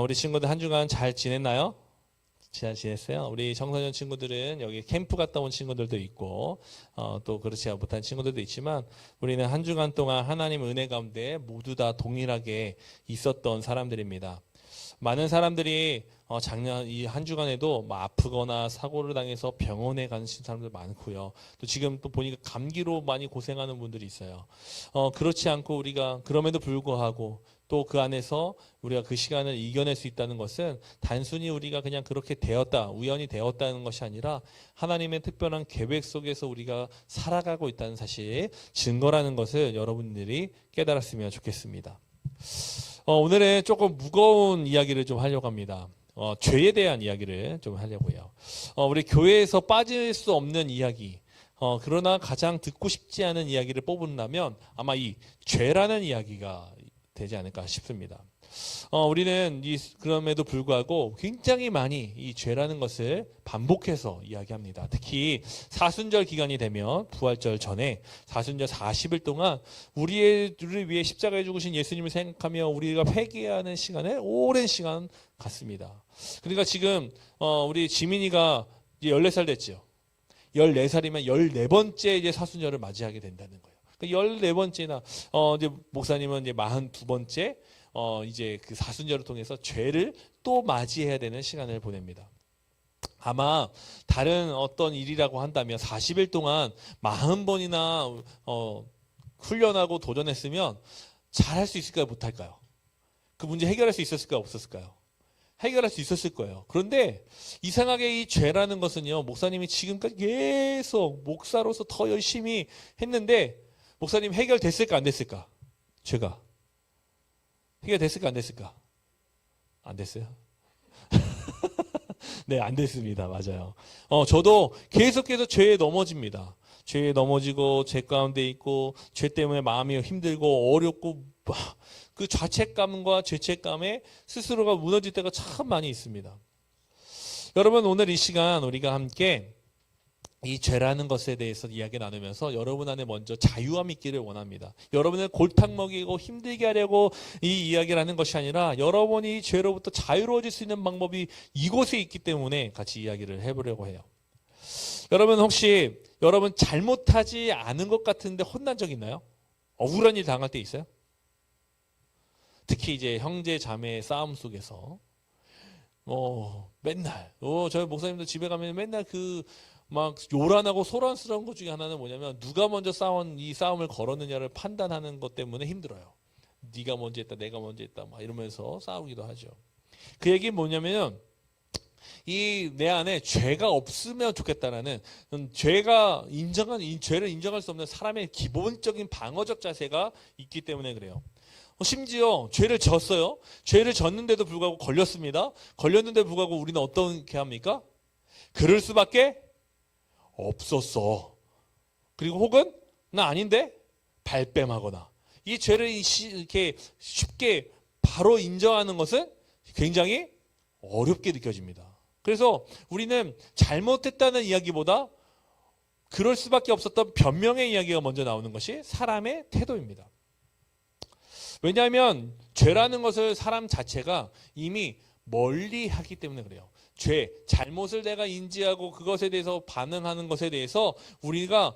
우리 친구들 한 주간 잘 지냈나요? 잘 지냈어요? 우리 청소년 친구들은 여기 캠프 갔다 온 친구들도 있고 또 그렇지 못한 친구들도 있지만 우리는 한 주간 동안 하나님 은혜 가운데 모두 다 동일하게 있었던 사람들입니다. 많은 사람들이 작년 이 한 주간에도 뭐 아프거나 사고를 당해서 병원에 가는 사람들 많고요. 또 지금 또 보니까 감기로 많이 고생하는 분들이 있어요. 그렇지 않고 우리가 그럼에도 불구하고 또 그 안에서 우리가 그 시간을 이겨낼 수 있다는 것은 단순히 우리가 그냥 그렇게 되었다, 우연히 되었다는 것이 아니라 하나님의 특별한 계획 속에서 우리가 살아가고 있다는 사실, 증거라는 것을 여러분들이 깨달았으면 좋겠습니다. 오늘은 조금 무거운 이야기를 좀 하려고 합니다. 죄에 대한 이야기를 좀 하려고요. 우리 교회에서 빠질 수 없는 이야기, 그러나 가장 듣고 싶지 않은 이야기를 뽑는다면 아마 이 죄라는 이야기가 되지 않을까 싶습니다. 우리는 그럼에도 불구하고 굉장히 많이 이 죄라는 것을 반복해서 이야기합니다. 특히 사순절 기간이 되면 부활절 전에 사순절 40일 동안 우리를 위해 십자가에 죽으신 예수님을 생각하며 우리가 회개하는 시간에 오랜 시간 갔습니다. 그러니까 지금 우리 지민이가 이제 14살 됐죠. 14살이면 14번째 이제 사순절을 맞이하게 된다는 거예요. 14번째나 이제 목사님은 이제 42번째 이제 그 사순절을 통해서 죄를 또 맞이해야 되는 시간을 보냅니다. 아마 다른 어떤 일이라고 한다면 40일 동안 40번이나 훈련하고 도전했으면 잘할 수 있을까요? 못할까요? 그 문제 해결할 수 있었을까요? 없었을까요? 해결할 수 있었을 거예요. 그런데 이상하게 이 죄라는 것은요, 목사님이 지금까지 계속 목사로서 더 열심히 했는데 목사님 해결됐을까 안 됐을까? 죄가 해결됐을까 안 됐을까? 안 됐어요? 네, 안 됐습니다. 맞아요. 저도 계속해서 죄에 넘어집니다. 죄에 넘어지고 죄 가운데 있고 죄 때문에 마음이 힘들고 어렵고 그 자책감과 죄책감에 스스로가 무너질 때가 참 많이 있습니다. 여러분, 오늘 이 시간 우리가 함께 이 죄라는 것에 대해서 이야기 나누면서 여러분 안에 먼저 자유함이 있기를 원합니다. 여러분을 골탕 먹이고 힘들게 하려고 이 이야기를 하는 것이 아니라 여러분이 이 죄로부터 자유로워질 수 있는 방법이 이곳에 있기 때문에 같이 이야기를 해보려고 해요. 여러분, 혹시 여러분 잘못하지 않은 것 같은데 혼난 적 있나요? 억울한 일 당할 때 있어요? 특히 이제 형제 자매의 싸움 속에서 맨날 저희 목사님도 집에 가면 맨날 막 요란하고 소란스러운 것 중에 하나는 뭐냐면 누가 먼저 이 싸움을 걸었느냐를 판단하는 것 때문에 힘들어요. 네가 먼저 했다, 내가 먼저 했다, 막 이러면서 싸우기도 하죠. 그 얘기는 뭐냐면 이 내 안에 죄가 없으면 좋겠다라는 죄를 인정할 수 없는 사람의 기본적인 방어적 자세가 있기 때문에 그래요. 심지어 죄를 졌어요. 죄를 졌는데도 불구하고 걸렸습니다. 걸렸는데도 불구하고 우리는 어떻게 합니까? 그럴 수밖에 없었어. 그리고 혹은 나 아닌데 발뺌하거나 이 죄를 이렇게 쉽게 바로 인정하는 것은 굉장히 어렵게 느껴집니다. 그래서 우리는 잘못했다는 이야기보다 그럴 수밖에 없었던 변명의 이야기가 먼저 나오는 것이 사람의 태도입니다. 왜냐하면 죄라는 것을 사람 자체가 이미 멀리 하기 때문에 그래요. 잘못을 내가 인지하고 그것에 대해서 반응하는 것에 대해서 우리가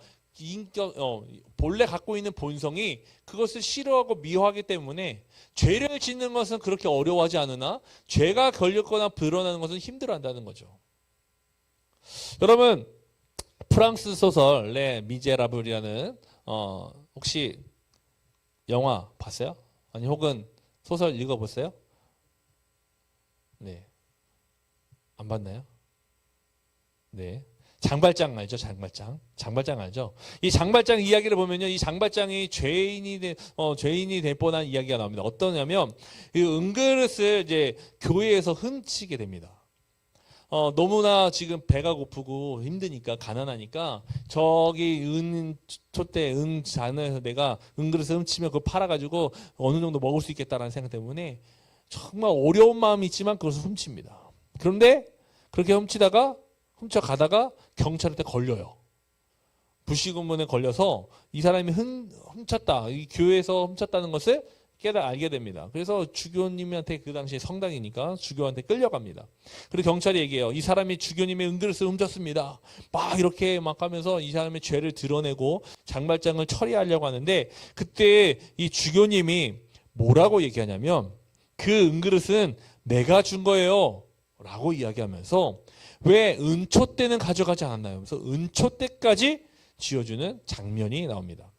본래 갖고 있는 본성이 그것을 싫어하고 미워하기 때문에 죄를 짓는 것은 그렇게 어려워하지 않으나 죄가 걸렸거나 드러나는 것은 힘들어한다는 거죠. 여러분, 프랑스 소설 레 미제라블이라는 혹시 영화 봤어요? 아니 혹은 소설 읽어보세요? 네. 안 봤나요? 네. 장발장 알죠? 장발장 알죠? 이 장발장 이야기를 보면요, 이 장발장이 죄인이 될 뻔한 이야기가 나옵니다. 어떠냐면 이 은그릇을 이제 교회에서 훔치게 됩니다. 너무나 지금 배가 고프고 힘드니까 가난하니까 저기 잔에서 내가 은그릇을 훔치면 그걸 팔아가지고 어느 정도 먹을 수 있겠다라는 생각 때문에 정말 어려운 마음이 있지만 그것을 훔칩니다. 그런데 그렇게 훔쳐가다가 경찰한테 걸려요. 불시금문에 걸려서 이 사람이 훔쳤다, 이 교회에서 훔쳤다는 것을 알게 됩니다. 그래서 주교님한테 그 당시에 성당이니까 주교한테 끌려갑니다. 그리고 경찰이 얘기해요. 이 사람이 주교님의 은그릇을 훔쳤습니다. 막 이렇게 막 하면서 이 사람의 죄를 드러내고 장발장을 처리하려고 하는데 그때 이 주교님이 뭐라고 얘기하냐면 그 은그릇은 내가 준 거예요 라고 이야기하면서 왜 은초 때는 가져가지 않았나요? 그래서 은초 때까지 쥐어주는 장면이 나옵니다.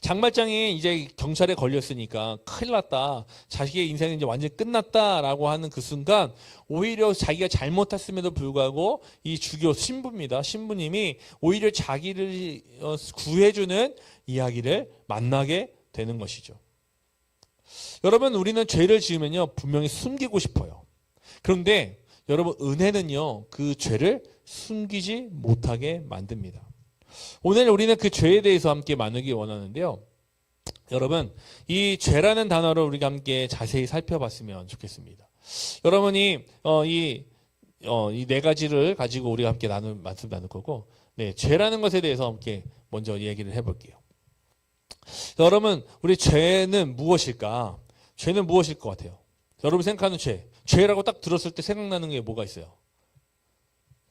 장발장이 이제 경찰에 걸렸으니까 큰일 났다. 자식의 인생은 이제 완전히 끝났다라고 하는 그 순간 오히려 자기가 잘못했음에도 불구하고 이 주교 신부입니다. 신부님이 오히려 자기를 구해주는 이야기를 만나게 되는 것이죠. 여러분 우리는 죄를 지으면요 분명히 숨기고 싶어요. 그런데 여러분 은혜는요 그 죄를 숨기지 못하게 만듭니다. 오늘 우리는 그 죄에 대해서 함께 나누기 원하는데요. 여러분 이 죄라는 단어를 우리가 함께 자세히 살펴봤으면 좋겠습니다. 여러분이 이 네 가지를 가지고 우리가 함께 말씀 나눌 거고, 네, 죄라는 것에 대해서 함께 먼저 얘기를 해볼게요. 여러분 우리 죄는 무엇일까? 죄는 무엇일 것 같아요? 여러분 생각하는 죄라고 딱 들었을 때 생각나는 게 뭐가 있어요?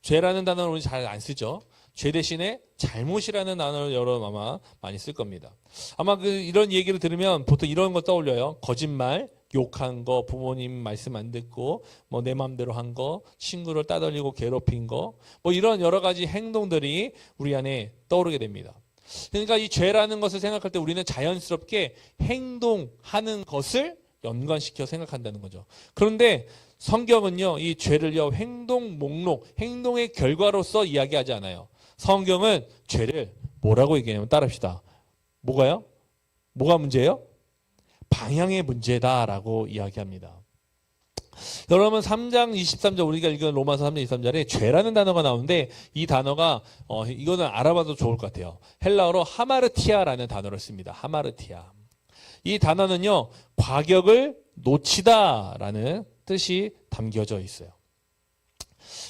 죄라는 단어를 우리 잘 안 쓰죠. 죄 대신에 잘못이라는 단어를 여러분 아마 많이 쓸 겁니다. 아마 이런 얘기를 들으면 보통 이런 거 떠올려요. 거짓말, 욕한 거, 부모님 말씀 안 듣고 뭐 내 마음대로 한 거, 친구를 따돌리고 괴롭힌 거, 뭐 이런 여러 가지 행동들이 우리 안에 떠오르게 됩니다. 그러니까 이 죄라는 것을 생각할 때 우리는 자연스럽게 행동하는 것을 연관시켜 생각한다는 거죠. 그런데 성경은요, 이 죄를요, 행동 목록, 행동의 결과로서 이야기하지 않아요. 성경은 죄를 뭐라고 얘기하냐면 따라합시다. 뭐가요? 뭐가 문제예요? 방향의 문제다라고 이야기합니다. 여러분 3장 23절 우리가 읽은 로마서 3장 23절에 죄라는 단어가 나오는데 이 단어가 이거는 알아봐도 좋을 것 같아요. 헬라어로 하마르티아라는 단어를 씁니다. 하마르티아. 이 단어는요 과격을 놓치다라는 뜻이 담겨져 있어요.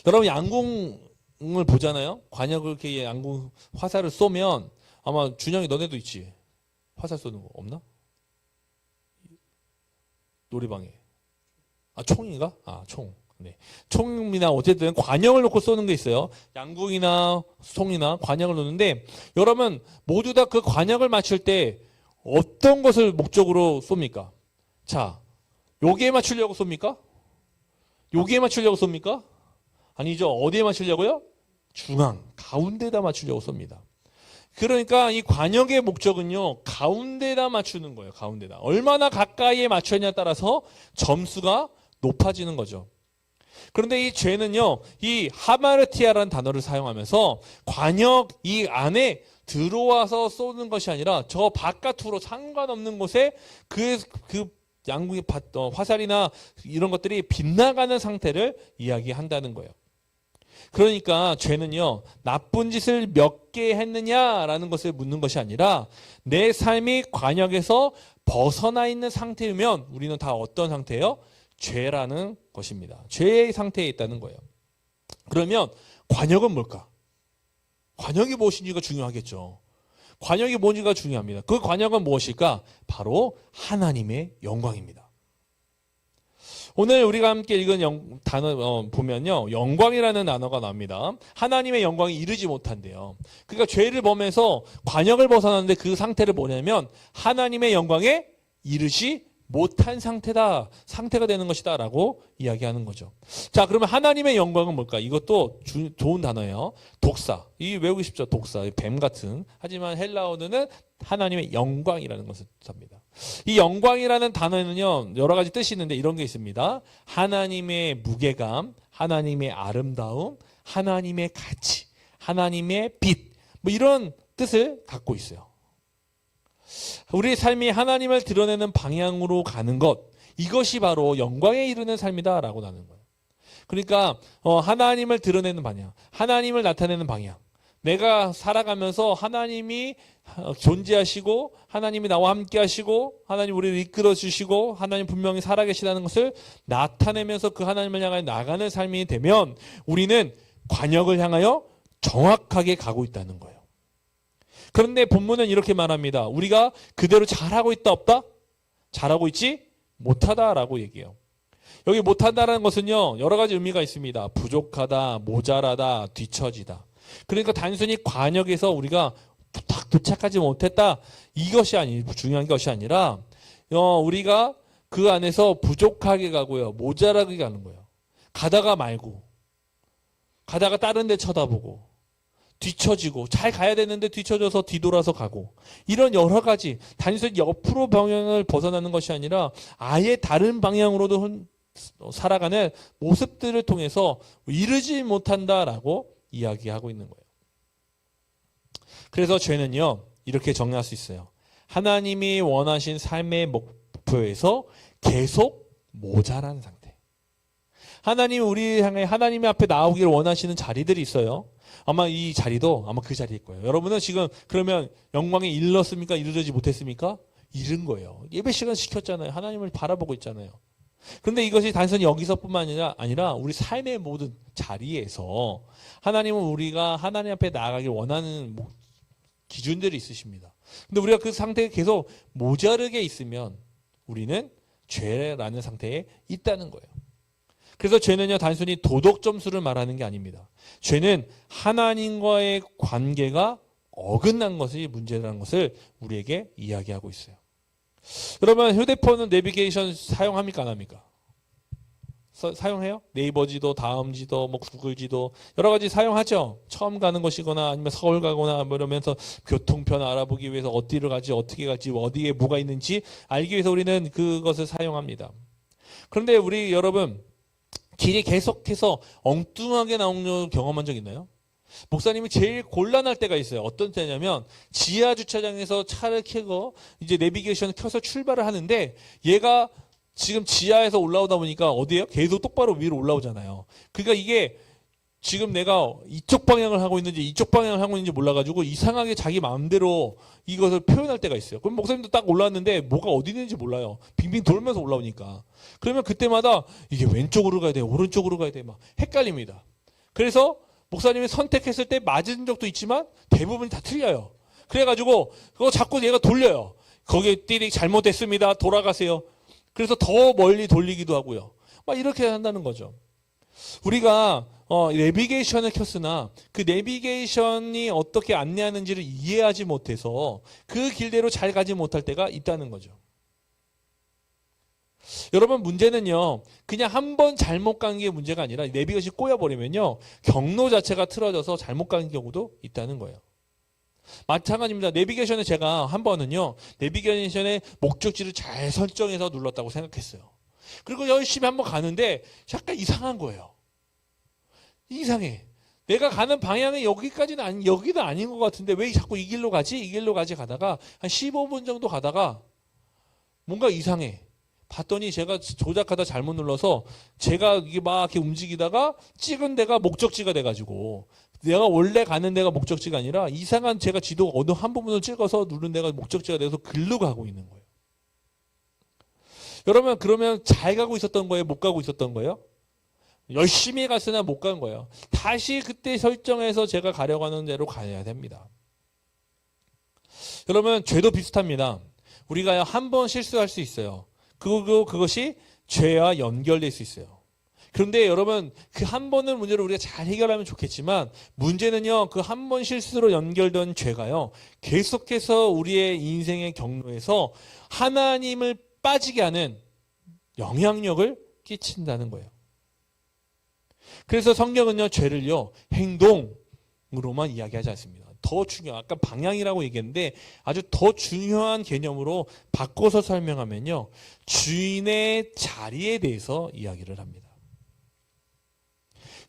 여러분 양궁을 보잖아요. 관역을 이렇게 양궁 화살을 쏘면 아마 준영이 너네도 있지. 화살 쏘는 거 없나? 놀이방에. 총인가? 총. 네. 총이나 어쨌든 관역을 놓고 쏘는 게 있어요. 양궁이나 총이나 관역을 놓는데 여러분 모두 다 그 관역을 맞출 때 어떤 것을 목적으로 쏩니까? 자, 여기에 맞추려고 쏩니까? 여기에 맞추려고 쏩니까? 아니죠. 어디에 맞추려고요? 중앙, 가운데다 맞추려고 쏩니다. 그러니까 이 관역의 목적은요, 가운데다 맞추는 거예요. 가운데다. 얼마나 가까이에 맞추냐에 따라서 점수가 높아지는 거죠. 그런데 이 죄는요, 이 하마르티아라는 단어를 사용하면서 관역 이 안에 들어와서 쏘는 것이 아니라 저 바깥으로 상관없는 곳에 그 양궁의 화살이나 이런 것들이 빗나가는 상태를 이야기한다는 거예요. 그러니까 죄는요, 나쁜 짓을 몇 개 했느냐라는 것을 묻는 것이 아니라 내 삶이 관역에서 벗어나 있는 상태이면 우리는 다 어떤 상태예요? 죄라는 것입니다. 죄의 상태에 있다는 거예요. 그러면 관역은 뭘까? 관역이 무엇인지가 중요하겠죠. 관역이 뭔지가 중요합니다. 그 관역은 무엇일까? 바로 하나님의 영광입니다. 오늘 우리가 함께 읽은 단어 보면요, 영광이라는 단어가 나옵니다. 하나님의 영광이 이르지 못한대요. 그러니까 죄를 범해서 관역을 벗어나는데 그 상태를 뭐냐면 하나님의 영광에 이르지 못한 상태가 되는 것이다 라고 이야기하는 거죠. 자, 그러면 하나님의 영광은 뭘까? 이것도 좋은 단어예요. 독사. 이 외우기 쉽죠. 독사. 뱀 같은. 하지만 헬라어는 하나님의 영광이라는 것을 씁니다. 이 영광이라는 단어에는요, 여러 가지 뜻이 있는데 이런 게 있습니다. 하나님의 무게감, 하나님의 아름다움, 하나님의 가치, 하나님의 빛, 뭐 이런 뜻을 갖고 있어요. 우리의 삶이 하나님을 드러내는 방향으로 가는 것, 이것이 바로 영광에 이르는 삶이다라고 나누는 거예요. 그러니까 하나님을 드러내는 방향, 하나님을 나타내는 방향, 내가 살아가면서 하나님이 존재하시고 하나님이 나와 함께 하시고 하나님 우리를 이끌어 주시고 하나님 분명히 살아계시다는 것을 나타내면서 그 하나님을 향하여 나가는 삶이 되면 우리는 관역을 향하여 정확하게 가고 있다는 거예요. 그런데 본문은 이렇게 말합니다. 우리가 그대로 잘하고 있다 없다? 잘하고 있지 못하다라고 얘기해요. 여기 못한다라는 것은요, 여러 가지 의미가 있습니다. 부족하다, 모자라다, 뒤처지다. 그러니까 단순히 관역에서 우리가 딱 도착하지 못했다, 이것이 중요한 것이 아니라 우리가 그 안에서 부족하게 가고요, 모자라게 가는 거예요. 가다가 말고, 가다가 다른 데 쳐다보고, 뒤처지고, 잘 가야 되는데 뒤처져서 뒤돌아서 가고, 이런 여러 가지 단순히 옆으로 방향을 벗어나는 것이 아니라 아예 다른 방향으로도 살아가는 모습들을 통해서 이르지 못한다라고 이야기하고 있는 거예요. 그래서 죄는요, 이렇게 정리할 수 있어요. 하나님이 원하신 삶의 목표에서 계속 모자란 상태. 하나님이 우리 향해 하나님의 앞에 나오기를 원하시는 자리들이 있어요. 아마 이 자리도 아마 그 자리일 거예요. 여러분은 지금 그러면 영광에 이르렀습니까? 이르지 못했습니까? 이른 거예요. 예배 시간 시켰잖아요. 하나님을 바라보고 있잖아요. 그런데 이것이 단순히 여기서뿐만 아니라 우리 삶의 모든 자리에서 하나님은 우리가 하나님 앞에 나아가길 원하는 기준들이 있으십니다. 근데 우리가 그 상태에 계속 모자르게 있으면 우리는 죄라는 상태에 있다는 거예요. 그래서 죄는요, 단순히 도덕 점수를 말하는 게 아닙니다. 죄는 하나님과의 관계가 어긋난 것이 문제라는 것을 우리에게 이야기하고 있어요. 여러분, 휴대폰은 내비게이션 사용합니까? 안 합니까? 사용해요? 네이버 지도, 다음 지도, 구글 지도 여러 가지 사용하죠. 처음 가는 곳이거나 아니면 서울 가거나 이러면서 교통편 알아보기 위해서 어디를 가지, 어떻게 갈지, 어디에 뭐가 있는지 알기 위해서 우리는 그것을 사용합니다. 그런데 우리 여러분, 길이 계속해서 엉뚱하게 나오는 경험한 적 있나요? 목사님이 제일 곤란할 때가 있어요. 어떤 때냐면 지하 주차장에서 차를 켜고 이제 내비게이션을 켜서 출발을 하는데 얘가 지금 지하에서 올라오다 보니까 어디에요? 계속 똑바로 위로 올라오잖아요. 그러니까 이게 지금 내가 이쪽 방향을 하고 있는지 이쪽 방향을 하고 있는지 몰라가지고 이상하게 자기 마음대로 이것을 표현할 때가 있어요. 그럼 목사님도 딱 올라왔는데 뭐가 어디 있는지 몰라요. 빙빙 돌면서 올라오니까. 그러면 그때마다 이게 왼쪽으로 가야 돼, 오른쪽으로 가야 돼, 막 헷갈립니다. 그래서 목사님이 선택했을 때 맞은 적도 있지만 대부분이 다 틀려요. 그래가지고 그거 자꾸 얘가 돌려요. 거기에 띠릭 잘못됐습니다. 돌아가세요. 그래서 더 멀리 돌리기도 하고요. 막 이렇게 한다는 거죠. 우리가 내비게이션을 켰으나 그 내비게이션이 어떻게 안내하는지를 이해하지 못해서 그 길대로 잘 가지 못할 때가 있다는 거죠. 여러분, 문제는요, 그냥 한 번 잘못 간 게 문제가 아니라 내비게이션이 꼬여버리면요, 경로 자체가 틀어져서 잘못 간 경우도 있다는 거예요. 마찬가지입니다. 내비게이션에 제가 한 번은요, 내비게이션의 목적지를 잘 설정해서 눌렀다고 생각했어요. 그리고 열심히 한번 가는데 약간 이상한 거예요. 이상해. 내가 가는 방향이 여기도 아닌 것 같은데 왜 자꾸 이 길로 가지? 이 길로 가지 가다가 한 15분 정도 가다가 뭔가 이상해. 봤더니 제가 조작하다 잘못 눌러서 제가 이게 막 이렇게 움직이다가 찍은 데가 목적지가 돼가지고 내가 원래 가는 데가 목적지가 아니라 이상한 제가 지도 어느 한 부분을 찍어서 누른 데가 목적지가 돼서 글로 가고 있는 거예요. 여러분, 그러면 잘 가고 있었던 거예요? 못 가고 있었던 거예요? 열심히 갔으나 못 간 거예요. 다시 그때 설정해서 제가 가려고 하는 대로 가야 됩니다. 여러분, 죄도 비슷합니다. 우리가 한 번 실수할 수 있어요. 그것이 죄와 연결될 수 있어요. 그런데 여러분, 그 한 번의 문제를 우리가 잘 해결하면 좋겠지만 문제는요, 그 한 번 실수로 연결된 죄가요, 계속해서 우리의 인생의 경로에서 하나님을 빠지게 하는 영향력을 끼친다는 거예요. 그래서 성경은요, 죄를요, 행동으로만 이야기하지 않습니다. 더 중요한, 아까 방향이라고 얘기했는데 아주 더 중요한 개념으로 바꿔서 설명하면요, 주인의 자리에 대해서 이야기를 합니다.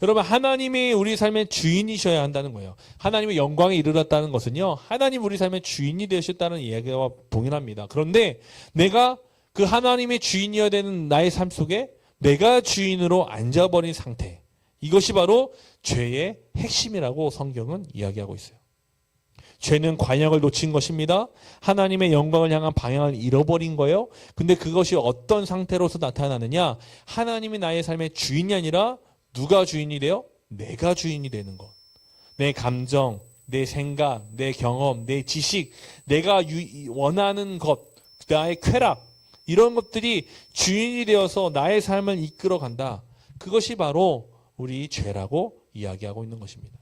여러분, 하나님이 우리 삶의 주인이셔야 한다는 거예요. 하나님의 영광에 이르렀다는 것은요, 하나님 우리 삶의 주인이 되셨다는 이야기와 동일합니다. 그런데 내가 그 하나님의 주인이어야 되는 나의 삶 속에 내가 주인으로 앉아버린 상태, 이것이 바로 죄의 핵심이라고 성경은 이야기하고 있어요. 죄는 관역을 놓친 것입니다. 하나님의 영광을 향한 방향을 잃어버린 거예요. 근데 그것이 어떤 상태로서 나타나느냐? 하나님이 나의 삶의 주인이 아니라 누가 주인이 돼요? 내가 주인이 되는 것. 내 감정, 내 생각, 내 경험, 내 지식, 내가 원하는 것, 나의 쾌락, 이런 것들이 주인이 되어서 나의 삶을 이끌어 간다. 그것이 바로 우리 죄라고 이야기하고 있는 것입니다.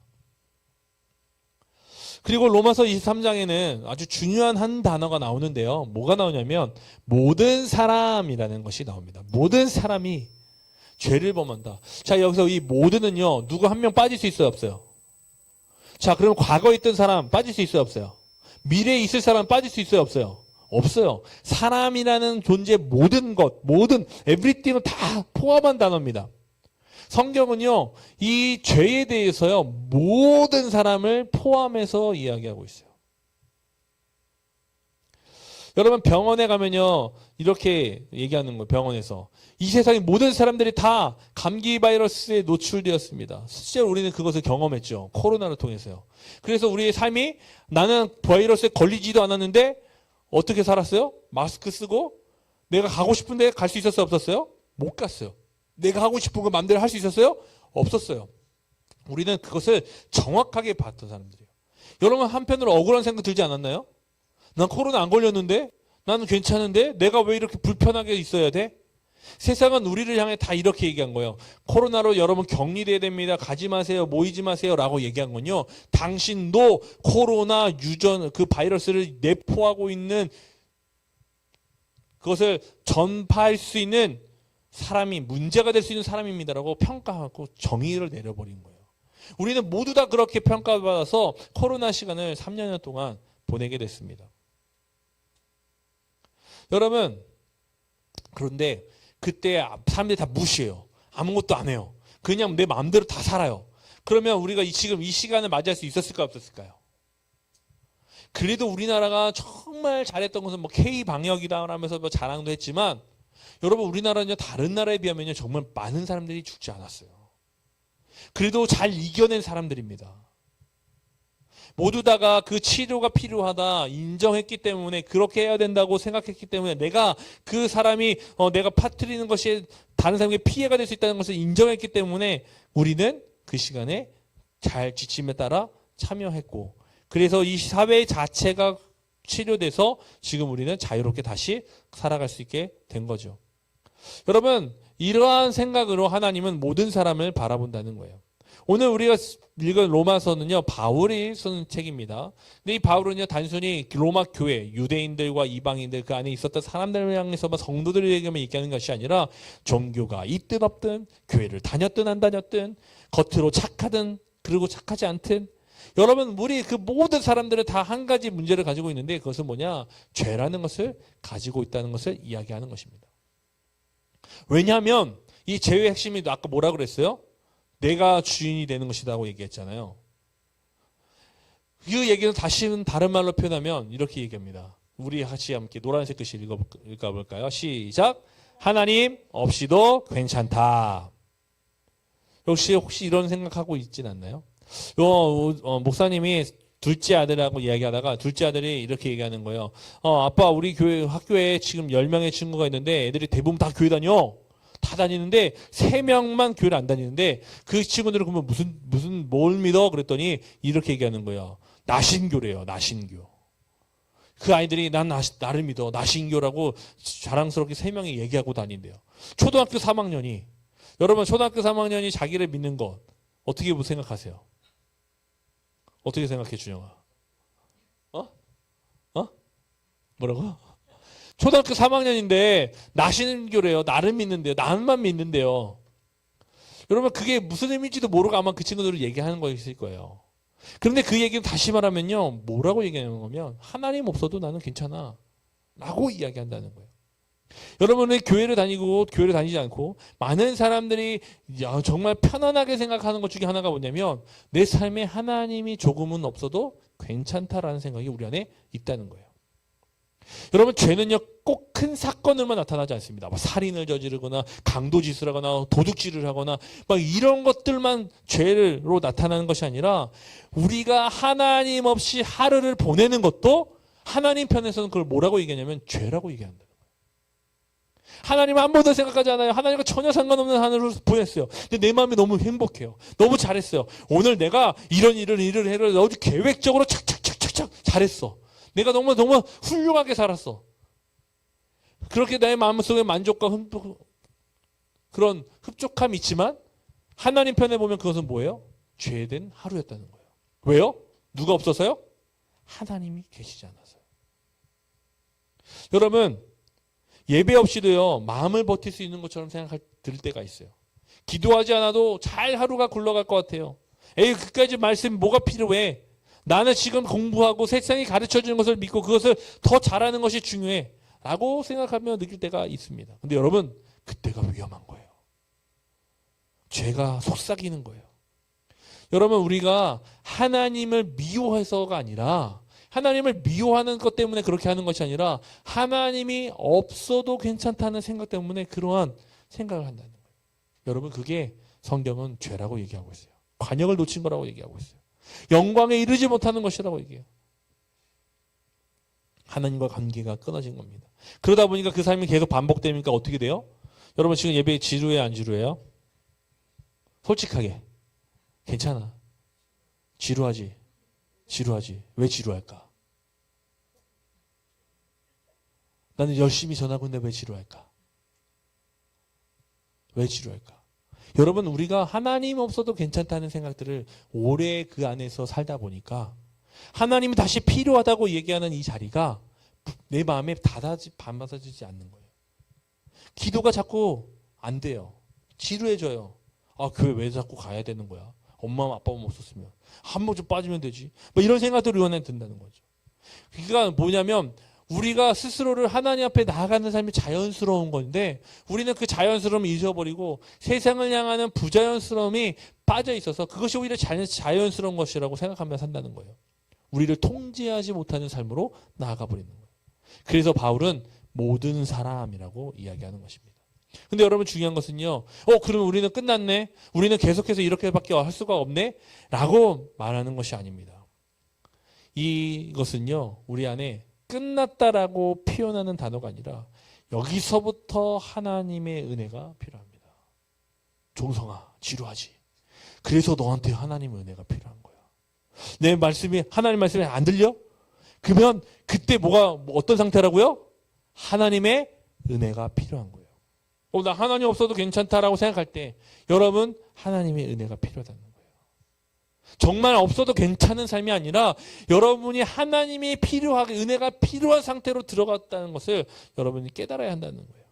그리고 로마서 23장에는 아주 중요한 한 단어가 나오는데요. 뭐가 나오냐면 모든 사람이라는 것이 나옵니다. 모든 사람이 죄를 범한다. 자, 여기서 이 모든은요. 누구 한 명 빠질 수 있어요, 없어요? 자, 그럼 과거에 있던 사람 빠질 수 있어요, 없어요? 미래에 있을 사람 빠질 수 있어요, 없어요? 없어요. 사람이라는 존재 모든 것, 모든 everything을 다 포함한 단어입니다. 성경은요, 이 죄에 대해서요, 모든 사람을 포함해서 이야기하고 있어요. 여러분, 병원에 가면요, 이렇게 얘기하는 거예요, 병원에서. 이 세상의 모든 사람들이 다 감기 바이러스에 노출되었습니다. 실제로 우리는 그것을 경험했죠. 코로나를 통해서요. 그래서 우리의 삶이 나는 바이러스에 걸리지도 않았는데 어떻게 살았어요? 마스크 쓰고 내가 가고 싶은데 갈 수 있었어요? 없었어요? 못 갔어요. 내가 하고 싶은 거 마음대로 할 수 있었어요? 없었어요. 우리는 그것을 정확하게 봤던 사람들이에요. 여러분 한편으로 억울한 생각 들지 않았나요? 난 코로나 안 걸렸는데? 나는 괜찮은데? 내가 왜 이렇게 불편하게 있어야 돼? 세상은 우리를 향해 다 이렇게 얘기한 거예요. 코로나로 여러분 격리돼야 됩니다. 가지 마세요. 모이지 마세요. 라고 얘기한 건요. 당신도 코로나 유전, 그 바이러스를 내포하고 있는 그것을 전파할 수 있는 사람이 문제가 될 수 있는 사람입니다라고 평가하고 정의를 내려버린 거예요. 우리는 모두 다 그렇게 평가받아서 코로나 시간을 3년 동안 보내게 됐습니다. 여러분, 그런데 그때 사람들이 다 무시해요. 아무것도 안 해요. 그냥 내 마음대로 다 살아요. 그러면 우리가 지금 이 시간을 맞이할 수 있었을까요? 없었을까요? 그래도 우리나라가 정말 잘했던 것은 뭐 K-방역이다 하면서 뭐 자랑도 했지만 여러분 우리나라는 다른 나라에 비하면 정말 많은 사람들이 죽지 않았어요. 그래도 잘 이겨낸 사람들입니다. 모두 다가 그 치료가 필요하다 인정했기 때문에 그렇게 해야 된다고 생각했기 때문에 내가 그 사람이 내가 퍼뜨리는 것이 다른 사람에게 피해가 될 수 있다는 것을 인정했기 때문에 우리는 그 시간에 잘 지침에 따라 참여했고 그래서 이 사회 자체가 치료돼서 지금 우리는 자유롭게 다시 살아갈 수 있게 된 거죠. 여러분 이러한 생각으로 하나님은 모든 사람을 바라본다는 거예요. 오늘 우리가 읽은 로마서는요 바울이 쓴 책입니다. 근데 이 바울은요 단순히 로마 교회 유대인들과 이방인들 그 안에 있었던 사람들을 향해서만 성도들에게만 얘기하는 것이 아니라 종교가 있든 없든 교회를 다녔든 안 다녔든 겉으로 착하든 그리고 착하지 않든 여러분 우리 그 모든 사람들은 다 한 가지 문제를 가지고 있는데 그것은 뭐냐 죄라는 것을 가지고 있다는 것을 이야기하는 것입니다. 왜냐하면 이 죄의 핵심이 아까 뭐라 그랬어요? 내가 주인이 되는 것이라고 얘기했잖아요. 그 얘기는 다시는 다른 말로 표현하면 이렇게 얘기합니다. 우리 같이 함께 노란색 글씨 읽어볼까요? 시작. 하나님 없이도 괜찮다. 혹시 이런 생각하고 있진 않나요? 목사님이 둘째 아들하고 이야기하다가 둘째 아들이 이렇게 얘기하는 거예요. 아빠 우리 학교에 지금 10명의 친구가 있는데 애들이 대부분 다 교회 다녀. 다 다니는데 3명만 교회를 안 다니는데 그 친구들은 그러면 뭘 믿어? 그랬더니 이렇게 얘기하는 거예요. 나신교래요. 나신교. 그 아이들이 난 나를 믿어. 나신교라고 자랑스럽게 3명이 얘기하고 다닌대요. 초등학교 3학년이 여러분 초등학교 3학년이 자기를 믿는 것 어떻게 생각하세요? 어떻게 생각해 준영아? 뭐라고? 초등학교 3학년인데 나신교래요. 나를 믿는데요. 나만 믿는데요. 여러분 그게 무슨 의미인지도 모르고 아마 그 친구들을 얘기하는 것일 거예요. 그런데 그 얘기는 다시 말하면요. 뭐라고 얘기하는 거면 하나님 없어도 나는 괜찮아. 라고 이야기한다는 거예요. 여러분은 교회를 다니고 교회를 다니지 않고 많은 사람들이 정말 편안하게 생각하는 것 중에 하나가 뭐냐면 내 삶에 하나님이 조금은 없어도 괜찮다라는 생각이 우리 안에 있다는 거예요. 여러분 죄는요 꼭 큰 사건으로만 나타나지 않습니다. 막 살인을 저지르거나 강도짓을 하거나 도둑질을 하거나 막 이런 것들만 죄로 나타나는 것이 아니라 우리가 하나님 없이 하루를 보내는 것도 하나님 편에서는 그걸 뭐라고 얘기하냐면 죄라고 얘기한다는 거예요. 하나님 한 번도 생각하지 않아요. 하나님과 전혀 상관없는 하늘을 보냈어요. 근데 내 마음이 너무 행복해요. 너무 잘했어요. 오늘 내가 이런 일을 해를 아주 계획적으로 착착착착착 잘했어. 내가 너무 훌륭하게 살았어. 그렇게 나의 마음속에 만족과 그런 흡족함이 있지만 하나님 편에 보면 그것은 뭐예요? 죄된 하루였다는 거예요. 왜요? 누가 없어서요? 하나님이 계시지 않아서요. 여러분, 예배 없이도요, 마음을 버틸 수 있는 것처럼 들 때가 있어요. 기도하지 않아도 잘 하루가 굴러갈 것 같아요. 에이, 그까지 말씀 뭐가 필요해? 나는 지금 공부하고 세상이 가르쳐주는 것을 믿고 그것을 더 잘하는 것이 중요해. 라고 생각하며 느낄 때가 있습니다. 근데 여러분, 그때가 위험한 거예요. 죄가 속삭이는 거예요. 여러분, 우리가 하나님을 미워해서가 아니라, 하나님을 미워하는 것 때문에 그렇게 하는 것이 아니라 하나님이 없어도 괜찮다는 생각 때문에 그러한 생각을 한다는 거예요. 여러분, 그게 성경은 죄라고 얘기하고 있어요. 관역을 놓친 거라고 얘기하고 있어요. 영광에 이르지 못하는 것이라고 얘기해요. 하나님과 관계가 끊어진 겁니다. 그러다 보니까 그 삶이 계속 반복되니까 어떻게 돼요? 여러분, 지금 예배 지루해요, 안 지루해요? 솔직하게. 괜찮아. 지루하지. 왜 지루할까? 나는 열심히 전하고 있는데 왜 지루할까? 왜 지루할까? 여러분, 우리가 하나님 없어도 괜찮다는 생각들을 오래 그 안에서 살다 보니까 하나님이 다시 필요하다고 얘기하는 이 자리가 내 마음에 받아지지 않는 거예요. 기도가 자꾸 안 돼요. 지루해져요. 아, 교회 왜 자꾸 가야 되는 거야? 엄마 아빠만 없었으면 한 번 좀 빠지면 되지. 뭐 이런 생각들이 원래 든다는 거죠. 그러니까 뭐냐면 우리가 스스로를 하나님 앞에 나아가는 삶이 자연스러운 건데 우리는 그 자연스러움을 잊어버리고 세상을 향하는 부자연스러움이 빠져 있어서 그것이 오히려 자연스러운 것이라고 생각하며 산다는 거예요. 우리를 통제하지 못하는 삶으로 나아가 버리는 거예요. 그래서 바울은 모든 사람이라고 이야기하는 것입니다. 근데 여러분, 중요한 것은요, 그러면 우리는 끝났네? 우리는 계속해서 이렇게밖에 할 수가 없네? 라고 말하는 것이 아닙니다. 이것은요, 우리 안에 끝났다라고 표현하는 단어가 아니라 여기서부터 하나님의 은혜가 필요합니다. 종성아, 지루하지. 그래서 너한테 하나님의 은혜가 필요한 거야. 내 말씀이, 하나님 말씀이 안 들려? 그러면 그때 어떤 상태라고요? 하나님의 은혜가 필요한 거예요. 나 하나님 없어도 괜찮다라고 생각할 때 여러분, 하나님의 은혜가 필요하다는 거예요. 정말 없어도 괜찮은 삶이 아니라 여러분이 하나님이 필요하게 은혜가 필요한 상태로 들어갔다는 것을 여러분이 깨달아야 한다는 거예요.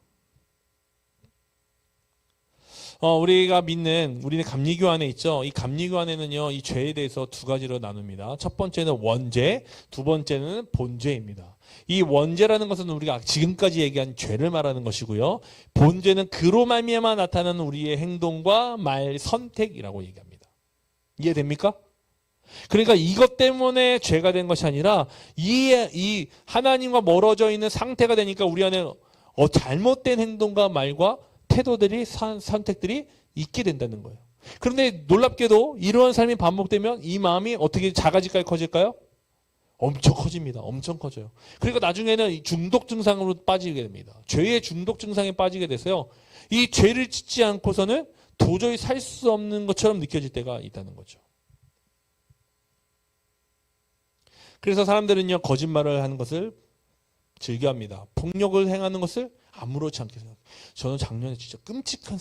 우리가 믿는 우리는 감리교환에 있죠. 이 감리교환에는요, 이 죄에 대해서 두 가지로 나눕니다. 첫 번째는 원죄, 두 번째는 본죄입니다. 이 원죄라는 것은 우리가 지금까지 얘기한 죄를 말하는 것이고요. 본죄는 그로 말미암아 나타나는 우리의 행동과 말, 선택이라고 얘기합니다. 이해됩니까? 그러니까 이것 때문에 죄가 된 것이 아니라 이 하나님과 멀어져 있는 상태가 되니까 우리 안에 잘못된 행동과 말과 태도들이 선택들이 있게 된다는 거예요. 그런데 놀랍게도 이러한 삶이 반복되면 이 마음이 어떻게 작아질까요? 커질까요? 엄청 커집니다. 엄청 커져요. 그러니까 나중에는 중독 증상으로 빠지게 됩니다. 죄의 중독 증상에 빠지게 돼서요. 이 죄를 짓지 않고서는 도저히 살 수 없는 것처럼 느껴질 때가 있다는 거죠. 그래서 사람들은요, 거짓말을 하는 것을 즐겨합니다. 폭력을 행하는 것을 아무렇지 않게 생각해요. 저는 작년에 진짜 끔찍한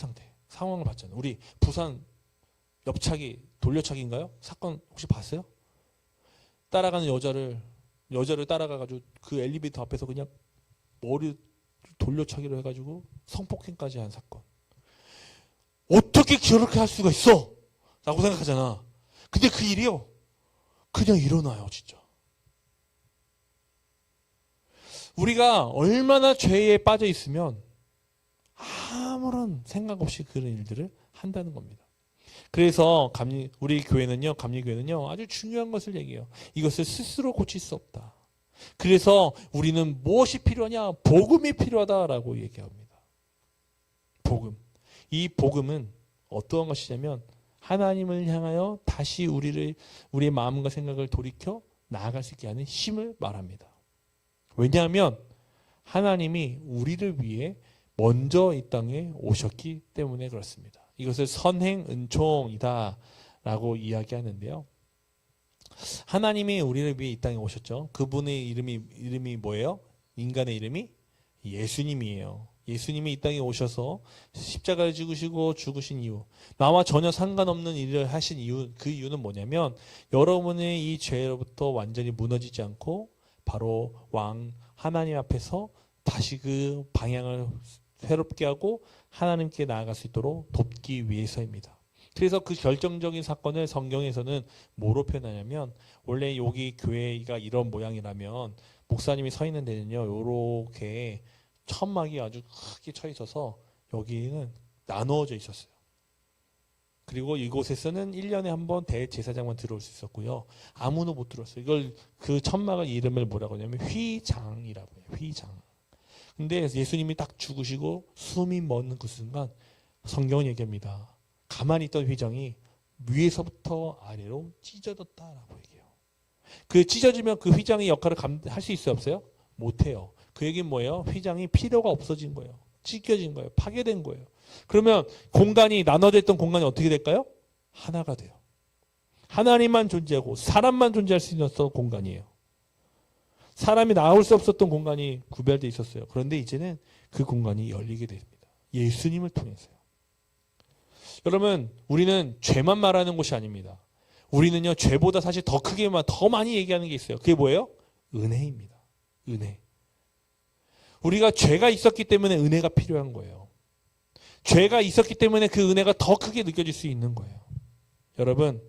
상황을 봤잖아요. 우리 부산 돌려차기인가요? 사건 혹시 봤어요? 따라가는 여자를 따라가가지고 그 엘리베이터 앞에서 그냥 머리 돌려차기로 해가지고 성폭행까지 한 사건. 어떻게 그렇게 할 수가 있어? 라고 생각하잖아. 근데 그 일이요, 그냥 일어나요, 진짜. 우리가 얼마나 죄에 빠져 있으면 아무런 생각 없이 그런 일들을 한다는 겁니다. 그래서 우리 교회는요, 감리교회는요, 아주 중요한 것을 얘기해요. 이것을 스스로 고칠 수 없다. 그래서 우리는 무엇이 필요하냐? 복음이 필요하다라고 얘기합니다. 복음. 이 복음은 어떠한 것이냐면 하나님을 향하여 다시 우리의 마음과 생각을 돌이켜 나아갈 수 있게 하는 힘을 말합니다. 왜냐하면 하나님이 우리를 위해 먼저 이 땅에 오셨기 때문에 그렇습니다. 이것을 선행 은총이다 라고 이야기하는데요. 하나님이 우리를 위해 이 땅에 오셨죠. 그분의 이름이 뭐예요? 인간의 이름이 예수님이에요. 예수님이 이 땅에 오셔서 십자가를 지으시고 죽으신 이유, 나와 전혀 상관없는 일을 하신 이유, 그 이유는 뭐냐면 여러분의 이 죄로부터 완전히 무너지지 않고 바로 왕 하나님 앞에서 다시 그 방향을 새롭게 하고 하나님께 나아갈 수 있도록 돕기 위해서입니다. 그래서 그 결정적인 사건을 성경에서는 뭐로 표현하냐면, 원래 여기 교회가 이런 모양이라면 목사님이 서 있는 데는요, 요렇게 천막이 아주 크게 쳐 있어서 여기는 나누어져 있었어요. 그리고 이곳에서는 1년에 한 번 대제사장만 들어올 수 있었고요. 아무도 못 들어왔어요. 이걸 그 천막의 이름을 뭐라고 하냐면 휘장이라고 해요. 휘장. 근데 예수님이 딱 죽으시고 숨이 멎는 그 순간 성경은 얘기합니다. 가만히 있던 휘장이 위에서부터 아래로 찢어졌다라고 얘기해요. 그 찢어지면 그 휘장의 역할을 할 수 있어요, 없어요? 못해요. 그 얘기는 뭐예요? 휘장이 필요가 없어진 거예요. 찢겨진 거예요. 파괴된 거예요. 그러면 공간이 나눠져 있던 공간이 어떻게 될까요? 하나가 돼요. 하나님만 존재하고 사람만 존재할 수 있는 공간이에요. 사람이 나올 수 없었던 공간이 구별되어 있었어요. 그런데 이제는 그 공간이 열리게 됩니다. 예수님을 통해서요. 여러분, 우리는 죄만 말하는 곳이 아닙니다. 우리는요, 죄보다 사실 더 크게만, 더 많이 얘기하는 게 있어요. 그게 뭐예요? 은혜입니다. 은혜. 우리가 죄가 있었기 때문에 은혜가 필요한 거예요. 죄가 있었기 때문에 그 은혜가 더 크게 느껴질 수 있는 거예요. 여러분,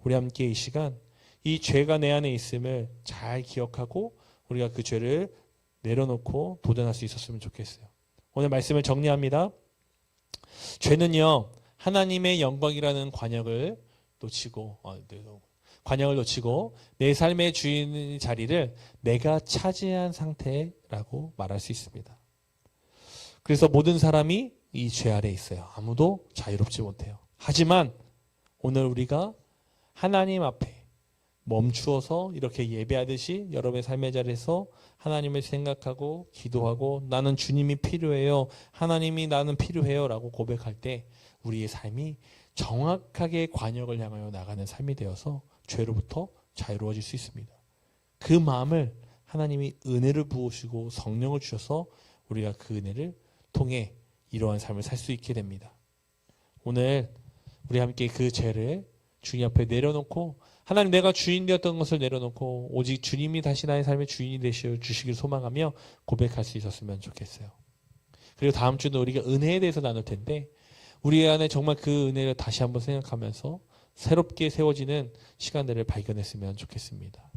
우리 함께 이 시간, 이 죄가 내 안에 있음을 잘 기억하고 우리가 그 죄를 내려놓고 도전할 수 있었으면 좋겠어요. 오늘 말씀을 정리합니다. 죄는요, 하나님의 영광이라는 관역을 놓치고 내 삶의 주인 자리를 내가 차지한 상태라고 말할 수 있습니다. 그래서 모든 사람이 이 죄 아래에 있어요. 아무도 자유롭지 못해요. 하지만 오늘 우리가 하나님 앞에 멈추어서 이렇게 예배하듯이 여러분의 삶의 자리에서 하나님을 생각하고 기도하고 나는 주님이 필요해요. 하나님이 나는 필요해요. 라고 고백할 때 우리의 삶이 정확하게 관역을 향하여 나가는 삶이 되어서 죄로부터 자유로워질 수 있습니다. 그 마음을 하나님이 은혜를 부으시고 성령을 주셔서 우리가 그 은혜를 통해 이러한 삶을 살 수 있게 됩니다. 오늘 우리 함께 그 죄를 주님 앞에 내려놓고 하나님, 내가 주인 되었던 것을 내려놓고 오직 주님이 다시 나의 삶의 주인이 되시어 주시길 소망하며 고백할 수 있었으면 좋겠어요. 그리고 다음 주는 우리가 은혜에 대해서 나눌 텐데 우리 안에 정말 그 은혜를 다시 한번 생각하면서 새롭게 세워지는 시간들을 발견했으면 좋겠습니다.